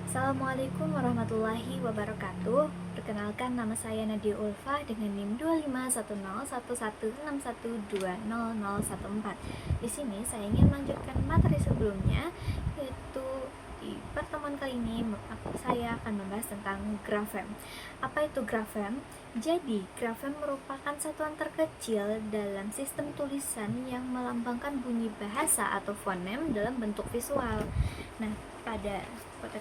Assalamualaikum warahmatullahi wabarakatuh. Perkenalkan, nama saya Nadia Ulfah dengan NIM 25101111200014. Di sini saya ingin melanjutkan materi sebelumnya, yaitu di pertemuan kali ini saya akan membahas tentang grafem. Apa itu grafem? Jadi, grafem merupakan satuan terkecil dalam sistem tulisan yang melambangkan bunyi bahasa atau fonem dalam bentuk visual. Nah, pada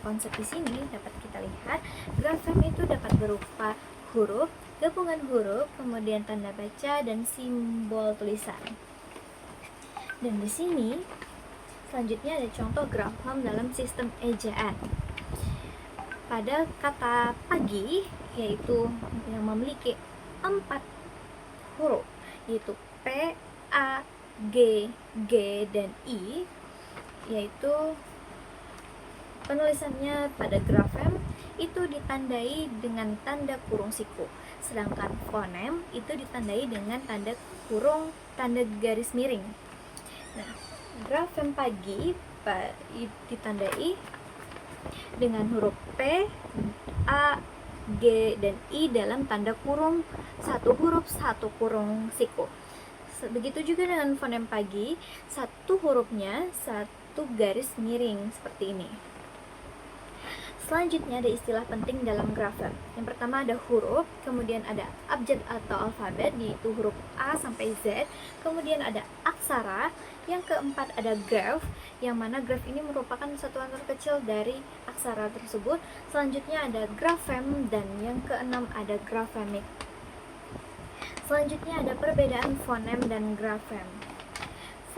konsep di sini dapat kita lihat grafem itu dapat berupa huruf, gabungan huruf, kemudian tanda baca dan simbol tulisan. Dan di sini selanjutnya ada contoh grafem dalam sistem ejaan. Pada kata pagi, yaitu yang memiliki 4 huruf, yaitu P, A, G, G, dan I, yaitu penulisannya pada grafem itu ditandai dengan tanda kurung siku, sedangkan fonem itu ditandai dengan tanda kurung tanda garis miring. Nah, grafem pagi ditandai dengan huruf P, A, G, dan I dalam tanda kurung satu huruf satu kurung siku. Begitu juga dengan fonem pagi, satu hurufnya satu garis miring seperti ini. Selanjutnya ada istilah penting dalam grafem. Yang pertama ada huruf, kemudian ada abjad atau alfabet, yaitu huruf A sampai Z. Kemudian ada aksara. Yang keempat ada graf, yang mana graf ini merupakan satuan terkecil dari aksara tersebut. Selanjutnya ada grafem, dan yang keenam ada grafemik. Selanjutnya ada perbedaan fonem dan grafem.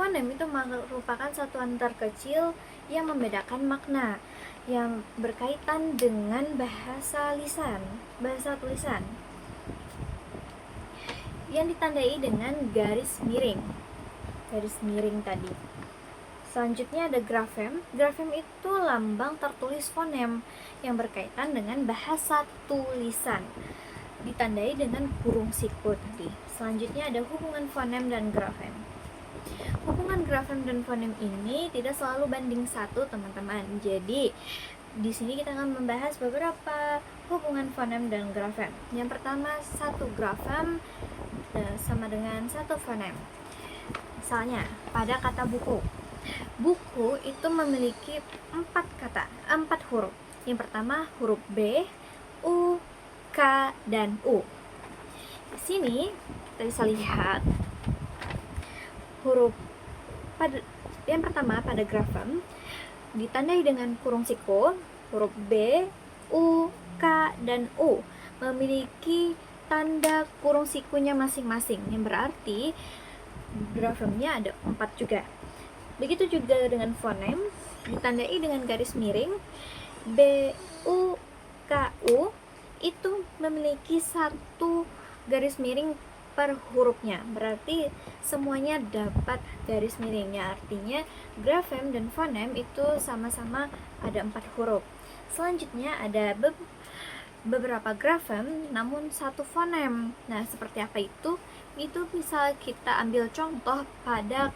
Fonem itu merupakan satuan terkecil yang membedakan makna yang berkaitan dengan bahasa tulisan yang ditandai dengan garis miring tadi. Selanjutnya ada grafem. Grafem itu lambang tertulis fonem yang berkaitan dengan bahasa tulisan, ditandai dengan kurung siku tadi. Selanjutnya ada hubungan fonem dan grafem. Hubungan grafem dan fonem ini tidak selalu banding satu, teman-teman. Jadi di sini kita akan membahas beberapa hubungan fonem dan grafem. Yang pertama, satu grafem sama dengan satu fonem. Misalnya pada kata buku. Buku itu memiliki 4 huruf. Yang pertama huruf B, U, K, dan U. Di sini kita bisa lihat huruf yang pertama pada grafem ditandai dengan kurung siku. Huruf B, U, K, dan U memiliki tanda kurung sikunya masing-masing, yang berarti grafemnya ada 4 juga. Begitu juga dengan fonem, ditandai dengan garis miring. B, U, K, U itu memiliki 1 garis miring per hurufnya, berarti semuanya dapat garis miringnya. Artinya grafem dan fonem itu sama-sama ada 4 huruf. Selanjutnya ada beberapa grafem namun 1 fonem. Nah, seperti apa itu? Itu bisa kita ambil contoh pada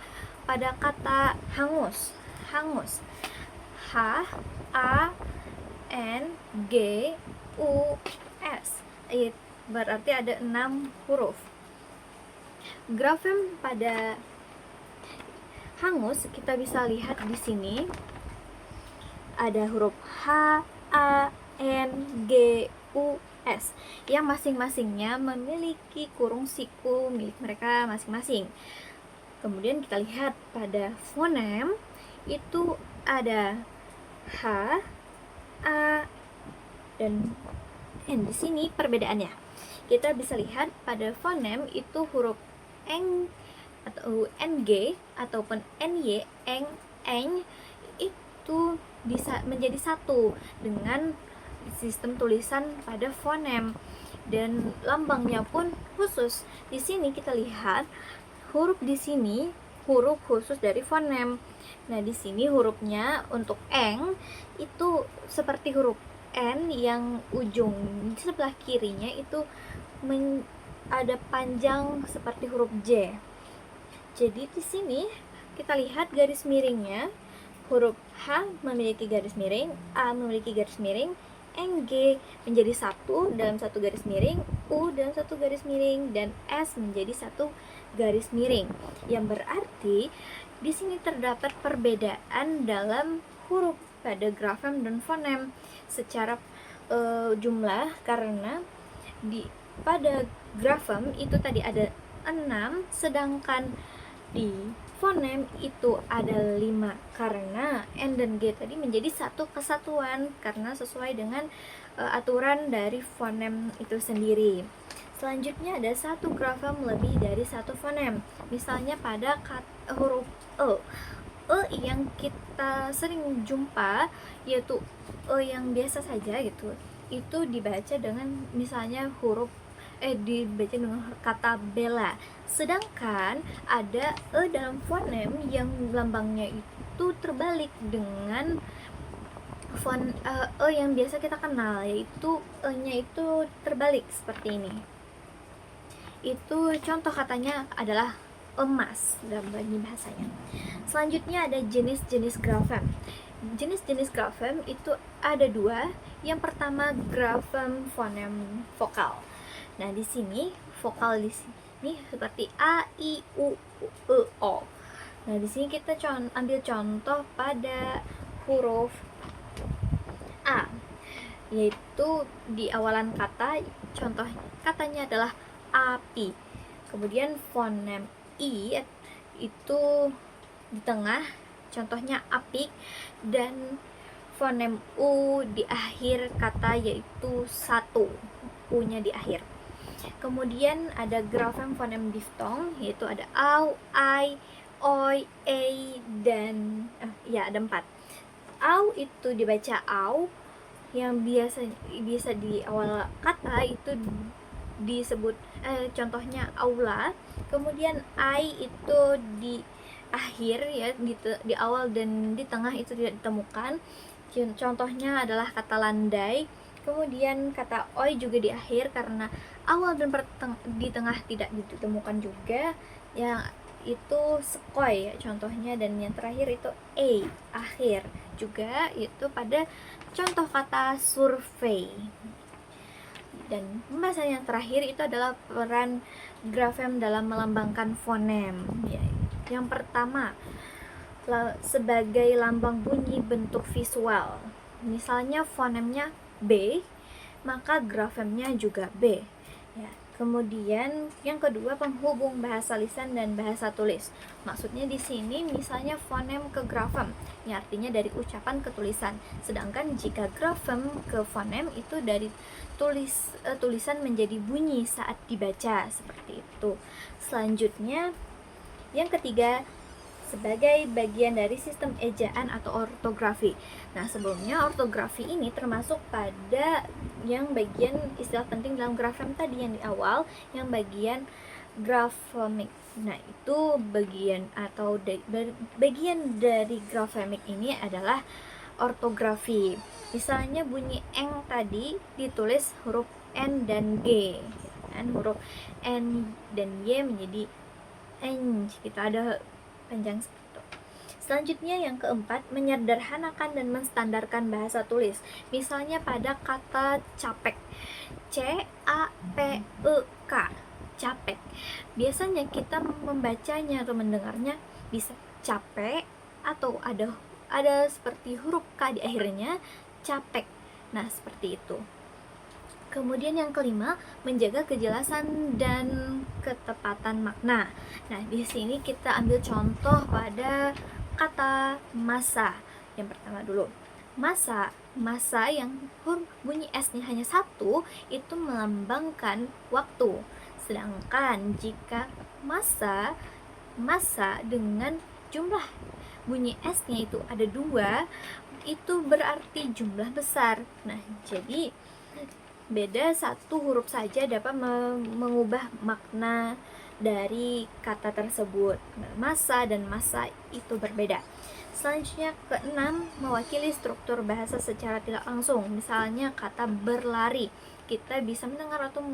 kata hangus. H, A, N, G, U, S. Berarti ada 6 huruf. Grafem pada hangus kita bisa lihat di sini ada huruf H, A, N, G, U, S yang masing-masingnya memiliki kurung siku milik mereka masing-masing. Kemudian kita lihat pada fonem itu ada H, A, dan N. Di sini perbedaannya. Kita bisa lihat pada fonem itu huruf eng atau ng ataupun ny, eng itu bisa menjadi satu dengan sistem tulisan pada fonem, dan lambangnya pun khusus. Di sini kita lihat huruf di sini huruf khusus dari fonem. Nah, di sini hurufnya untuk eng itu seperti huruf N yang ujung sebelah kirinya itu ada panjang seperti huruf J. Jadi di sini kita lihat garis miringnya Huruf H memiliki garis miring, A memiliki garis miring, NG menjadi satu dalam satu garis miring, U dalam satu garis miring, dan S menjadi satu garis miring. Yang berarti di sini terdapat perbedaan dalam huruf pada grafem dan fonem secara jumlah, karena pada grafem itu tadi ada 6, sedangkan di fonem itu ada 5, karena N dan G tadi menjadi satu kesatuan karena sesuai dengan aturan dari fonem itu sendiri. Selanjutnya ada satu grafem lebih dari satu fonem. Misalnya pada huruf yang kita sering jumpa, yaitu yang biasa saja gitu, itu dibaca dengan misalnya dibaca dengan kata bela. Sedangkan ada dalam fonem yang lambangnya itu terbalik dengan yang biasa kita kenal, yaitu nya itu terbalik seperti ini. Itu contoh katanya adalah emas dalam bahasanya. Selanjutnya ada jenis-jenis grafem. Jenis-jenis grafem itu ada 2. Yang pertama grafem fonem vokal. Nah, di sini vokal di sini seperti A, I, U, E, O. Nah, di sini kita ambil contoh pada huruf A, yaitu di awalan kata, contoh katanya adalah api. Kemudian fonem I itu di tengah, contohnya apik, dan fonem U di akhir kata, yaitu satu, U-nya di akhir. Kemudian ada grafem fonem diftong, yaitu ada au, ai, oi, ei, dan ada 4. Au itu dibaca au, yang biasa di awal kata itu disebut contohnya aula. Kemudian ai itu di akhir, ya, di awal dan di tengah itu tidak ditemukan. Contohnya adalah kata landai. Kemudian kata oi juga di akhir karena awal dan di tengah tidak ditemukan juga. Yang itu sekoi, ya, contohnya. Dan yang terakhir itu akhir juga, itu pada contoh kata survei. Dan pembahasan yang terakhir itu adalah peran grafem dalam melambangkan fonem. Yang pertama, sebagai lambang bunyi bentuk visual. Misalnya fonemnya B, maka grafemnya juga B. Ya. Kemudian yang kedua, penghubung bahasa lisan dan bahasa tulis. Maksudnya di sini misalnya fonem ke grafem, yang artinya dari ucapan ke tulisan. Sedangkan jika grafem ke fonem itu dari tulisan menjadi bunyi saat dibaca, seperti itu. Selanjutnya yang ketiga, sebagai bagian dari sistem ejaan atau ortografi. Nah, sebelumnya ortografi ini termasuk pada yang bagian istilah penting dalam grafem tadi yang di awal, yang bagian grafemik. Nah, itu bagian dari grafemik ini adalah ortografi. Misalnya bunyi eng tadi ditulis huruf N dan G, dan huruf N dan Y menjadi eng. Kita ada panjang seperti itu. Selanjutnya yang keempat, menyederhanakan dan menstandarkan bahasa tulis. Misalnya pada kata capek, C-A-P-E-K, capek. Biasanya kita membacanya atau mendengarnya bisa capek, atau ada seperti huruf K di akhirnya, capek. Nah, seperti itu. Kemudian yang kelima, menjaga kejelasan dan ketepatan makna. Nah, di sini kita ambil contoh pada kata masa. Yang pertama dulu, masa yang huruf bunyi S-nya hanya satu, itu melambangkan waktu. Sedangkan jika masa dengan jumlah bunyi S-nya itu ada 2, itu berarti jumlah besar. Nah, jadi beda satu huruf saja dapat mengubah makna dari kata tersebut. Masa dan masa itu berbeda. Selanjutnya keenam, mewakili struktur bahasa secara tidak langsung. Misalnya kata berlari, kita bisa mendengar atau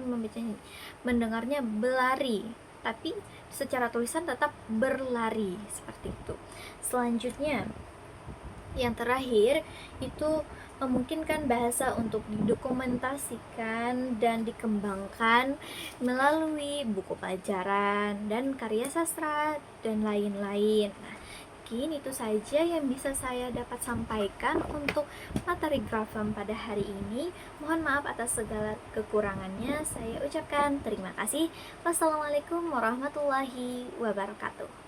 mendengarnya belari, tapi secara tulisan tetap berlari, seperti itu. Selanjutnya Yang terakhir, itu memungkinkan bahasa untuk didokumentasikan dan dikembangkan melalui buku pelajaran dan karya sastra dan lain-lain. Nah, mungkin itu saja yang bisa saya dapat sampaikan untuk materi Grafem pada hari ini. Mohon maaf atas segala kekurangannya. Saya ucapkan terima kasih. Wassalamualaikum warahmatullahi wabarakatuh.